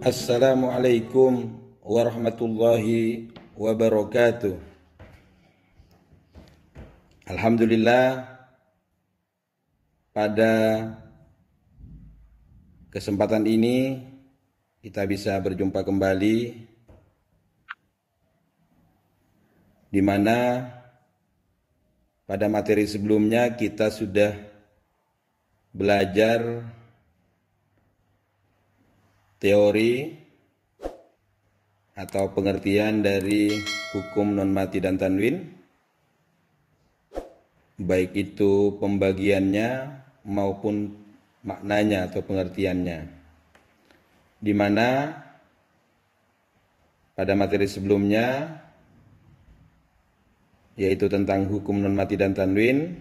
Assalamualaikum warahmatullahi wabarakatuh. Alhamdulillah, pada kesempatan ini kita bisa berjumpa kembali, di mana pada materi sebelumnya kita sudah belajar teori atau pengertian dari hukum non mati dan tanwin, baik itu pembagiannya maupun maknanya atau pengertiannya, di mana pada materi sebelumnya yaitu tentang hukum non mati dan tanwin.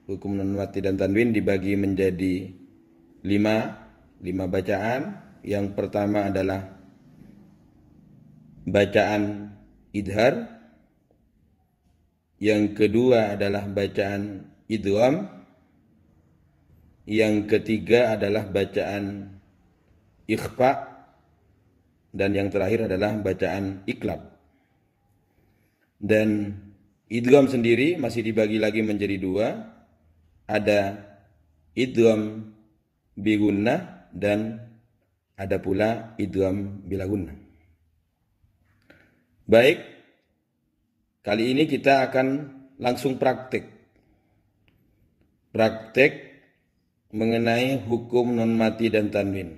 Hukum non mati dan tanwin dibagi menjadi lima bacaan. Yang pertama adalah bacaan idhar, yang kedua adalah bacaan idgham, yang ketiga adalah bacaan ikhfa, dan yang terakhir adalah bacaan iklab. Dan idgham sendiri masih dibagi lagi menjadi dua, ada idgham bi gunnah dan ada pula idgham bila gunnah. Baik, kali ini kita akan langsung praktek mengenai hukum non mati dan tanwin.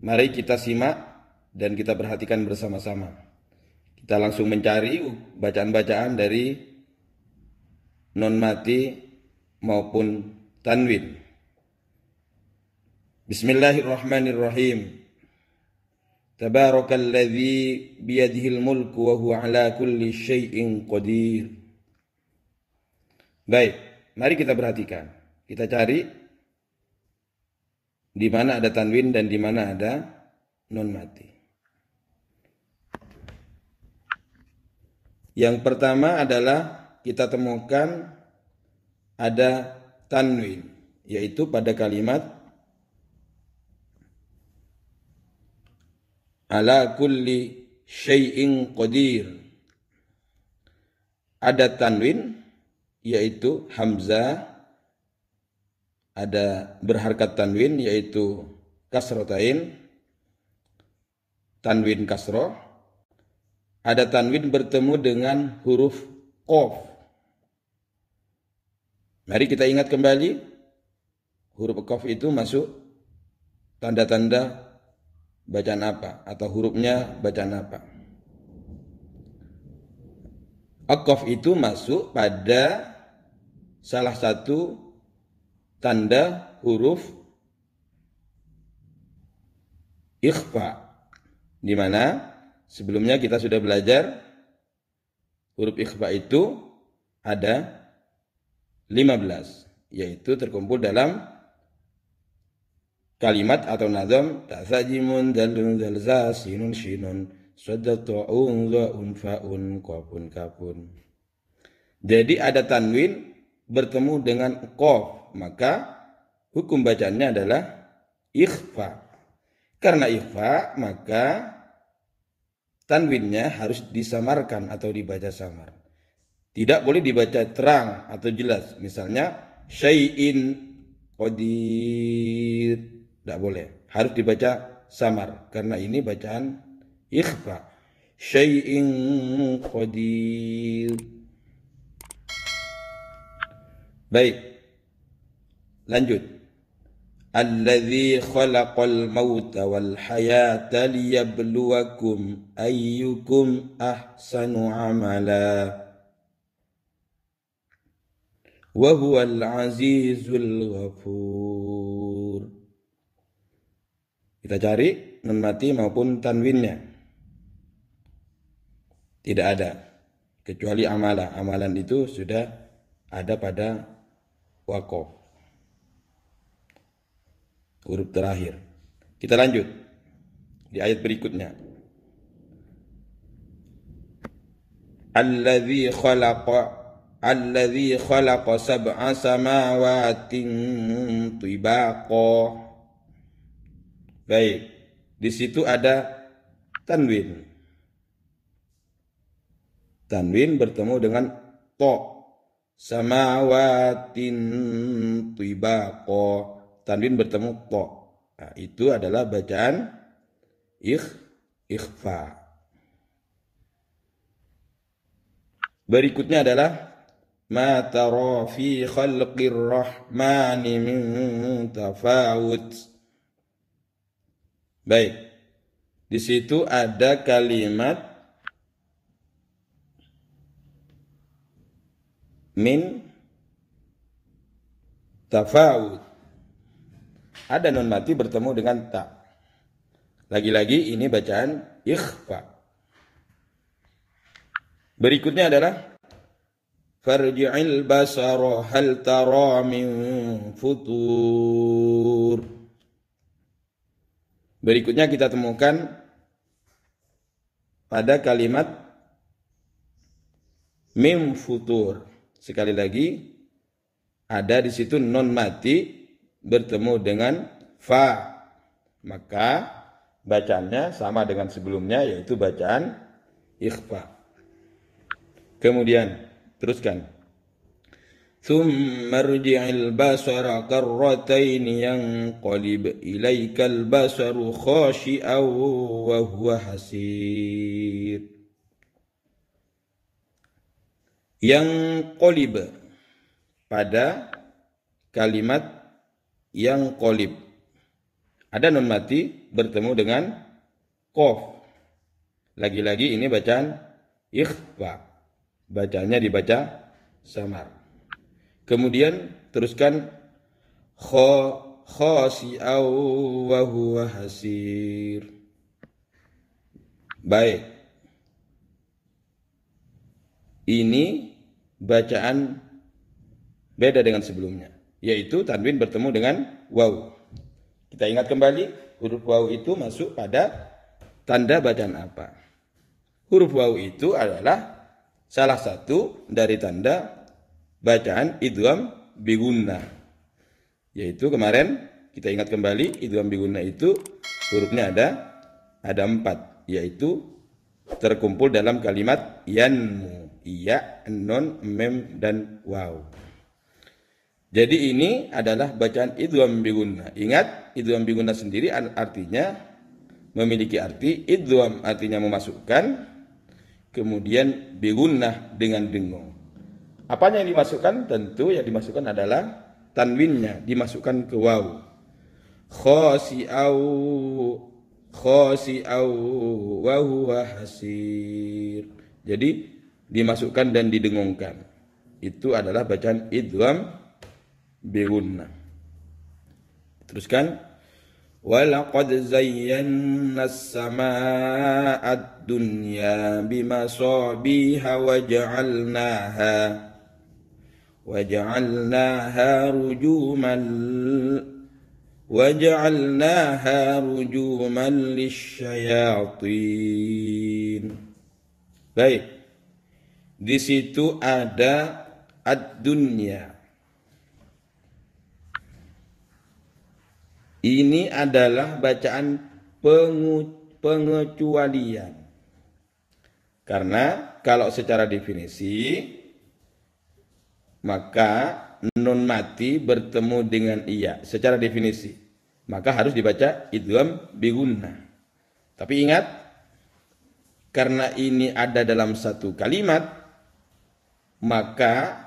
Mari kita simak dan kita perhatikan bersama-sama. Kita langsung mencari bacaan-bacaan dari non mati maupun tanwin. Bismillahirrahmanirrahim. Tabarakalladzi biyadihil mulku wa huwa ala kulli syai'in qadir. Baik, mari kita perhatikan. Kita cari di mana ada tanwin dan di mana ada non mati. Yang pertama adalah kita temukan ada tanwin, yaitu pada kalimat ala kulli syai'in qadir. Ada tanwin, yaitu hamzah, ada berharkat tanwin, yaitu kasrotain, tanwin kasroh. Ada tanwin bertemu dengan huruf qaf. Mari kita ingat kembali, huruf qaf itu masuk tanda-tanda bacaan apa, atau hurufnya bacaan apa. Aqaf itu masuk pada salah satu tanda huruf ikhfa, di mana sebelumnya kita sudah belajar huruf ikhfa itu ada 15, yaitu terkumpul dalam kalimat atau nazam ta'sajimun dalun dalza sinun shinun sadatun zaun faun qafun kafun. Jadi ada tanwin bertemu dengan qaf, maka hukum bacaannya adalah ikhfa. Karena ikhfa, maka tanwinnya harus disamarkan atau dibaca samar. Tidak boleh dibaca terang atau jelas. Misalnya syai'in qadir, tidak boleh, harus dibaca samar karena ini bacaan ikhfa. Syai'in qadir. Baik, lanjut. Alladzi khalaqal mauta wal hayata liyabluwakum ayyukum ahsanu amala wa huwal azizul ghafur. Kita cari non mati maupun tanwinnya. Tidak ada, kecuali amalah. Amalan itu sudah ada pada waqaf, huruf terakhir. Kita lanjut di ayat berikutnya. Alladzi khalaqa sab'a samawatin tibaqa. Baik, Di situ ada tanwin. Tanwin bertemu dengan to. Samawatin tibaqo. Tanwin bertemu to. Nah, itu adalah bacaan ikhfa. Berikutnya adalah ma tara fi khalqir rahmani min tafawut. Baik. Di situ ada kalimat min tafawut. Ada nun mati bertemu dengan ta. Lagi-lagi ini bacaan ikhfa. Berikutnya adalah farji'il basara hal tara min futur. Berikutnya kita temukan pada kalimat mim futur. Sekali lagi ada di situ non mati bertemu dengan fa. Maka bacaannya sama dengan sebelumnya, yaitu bacaan ikhfa. Kemudian teruskan. Thumma rji'il basara karratain yanqalib ilaikal basaru khashi'aw wa huwa hasir. Yanqalib pada kalimat yanqalib. Ada nun mati bertemu dengan qaf. Lagi-lagi ini bacaan ikhfa. Bacanya dibaca samar. Kemudian teruskan khasi'aw wa huwa hasir. Baik. Ini bacaan beda dengan sebelumnya, yaitu tanwin bertemu dengan waw. Kita ingat kembali, huruf waw itu masuk pada tanda bacaan apa? Huruf waw itu adalah salah satu dari tanda bacaan idgham bi gunnah. Yaitu kemarin kita ingat kembali, idgham bi gunnah itu hurufnya ada 4, yaitu terkumpul dalam kalimat yanmu, iya, nun, mem, dan waw. Jadi ini adalah bacaan idgham bi gunnah. Ingat, idgham bi gunnah sendiri artinya memiliki arti idgham, artinya memasukkan, kemudian bi gunnah dengan dengung. Apanya yang dimasukkan? Tentu yang dimasukkan adalah tanwinnya, dimasukkan ke waw. Khasi'aw wa huwa hasir. Jadi dimasukkan dan didengungkan. Itu adalah bacaan idgham bi gunnah. Teruskan. Walaqad zayyana as-samaa'a ad-dunya bimasabiha waja'alnaha rujuman lisyayatin. Baik. Di situ ada ad-dunya. Ini adalah bacaan pengecualian. Karena kalau secara definisi, maka nun mati bertemu dengan iya secara definisi, maka harus dibaca idgham bi gunnah. Tapi ingat, karena ini ada dalam satu kalimat, maka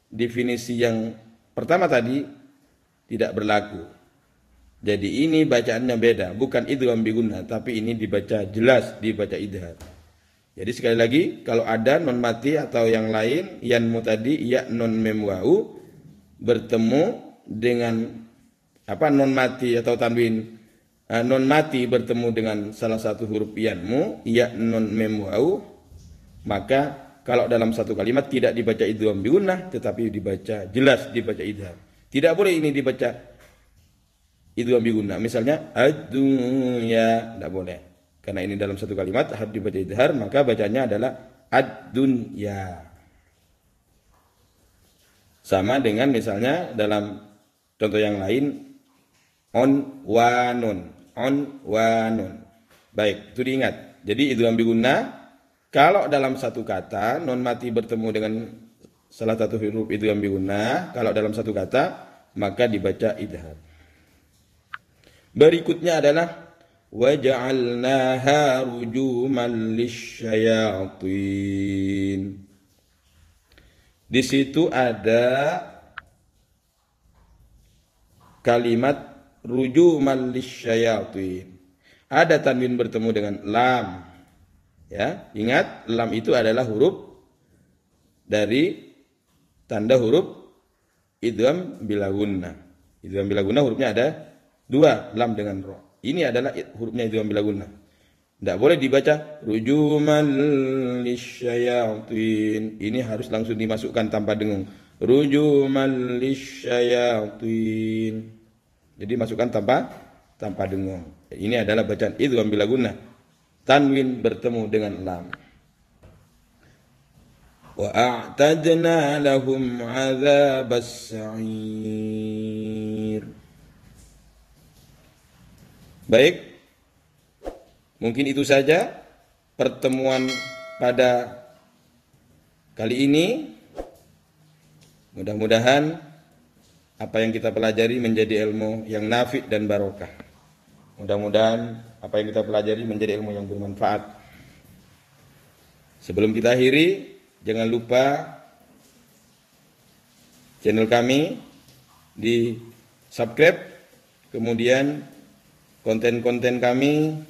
definisi yang pertama tadi tidak berlaku. Jadi ini bacaannya beda, bukan idgham bi gunnah, tapi ini dibaca jelas, dibaca idhar. Jadi sekali lagi, kalau ada non mati atau yang lain, yanmu tadi, ya non mem wau, bertemu dengan non mati atau tanwin non mati bertemu dengan salah satu huruf yanmu, ya non mem wau, maka kalau dalam satu kalimat tidak dibaca idgham bi gunnah, tetapi dibaca jelas, dibaca idhar. Tidak boleh ini dibaca idgham bi gunnah. Misalnya ad-dunya, tidak boleh. Karena ini dalam satu kalimat harus dibaca idhar, maka bacanya adalah ad-dunya. Sama dengan misalnya dalam contoh yang lain, onwanun. unwanun. Baik, itu diingat. Jadi idgham bi gunnah, kalau dalam satu kata non mati bertemu dengan salah satu huruf idgham bi gunnah, kalau dalam satu kata maka dibaca idhar. Berikutnya adalah waja'alnaha rujuman lisyayatin. Di situ ada kalimat rujuman lisyayatin. Ada tanwin bertemu dengan lam. Ya, ingat lam itu adalah huruf dari tanda huruf idgham bila gunnah. Idgham bila gunnah hurufnya ada dua, lam dengan ro. Ini adalah hurufnya idgham bila gunnah. Tidak boleh dibaca rujuman lisyayatin. Ini harus langsung dimasukkan tanpa dengung. Rujuman lisyayatin. Jadi masukkan tanpa dengung. Ini adalah bacaan idgham bila gunnah. Tanwin bertemu dengan lam. Wa a'tadna lahum 'adzabas sa'ir. Baik, mungkin itu saja pertemuan pada kali ini. Mudah-mudahan apa yang kita pelajari menjadi ilmu yang nafi' dan barokah. Mudah-mudahan apa yang kita pelajari menjadi ilmu yang bermanfaat. Sebelum kita akhiri, jangan lupa channel kami di subscribe, kemudian konten-konten kami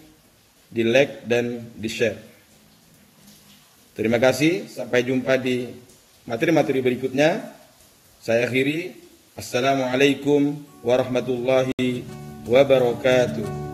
di like dan di share. Terima kasih, sampai jumpa di materi-materi berikutnya. Saya akhiri, assalamualaikum warahmatullahi wabarakatuh.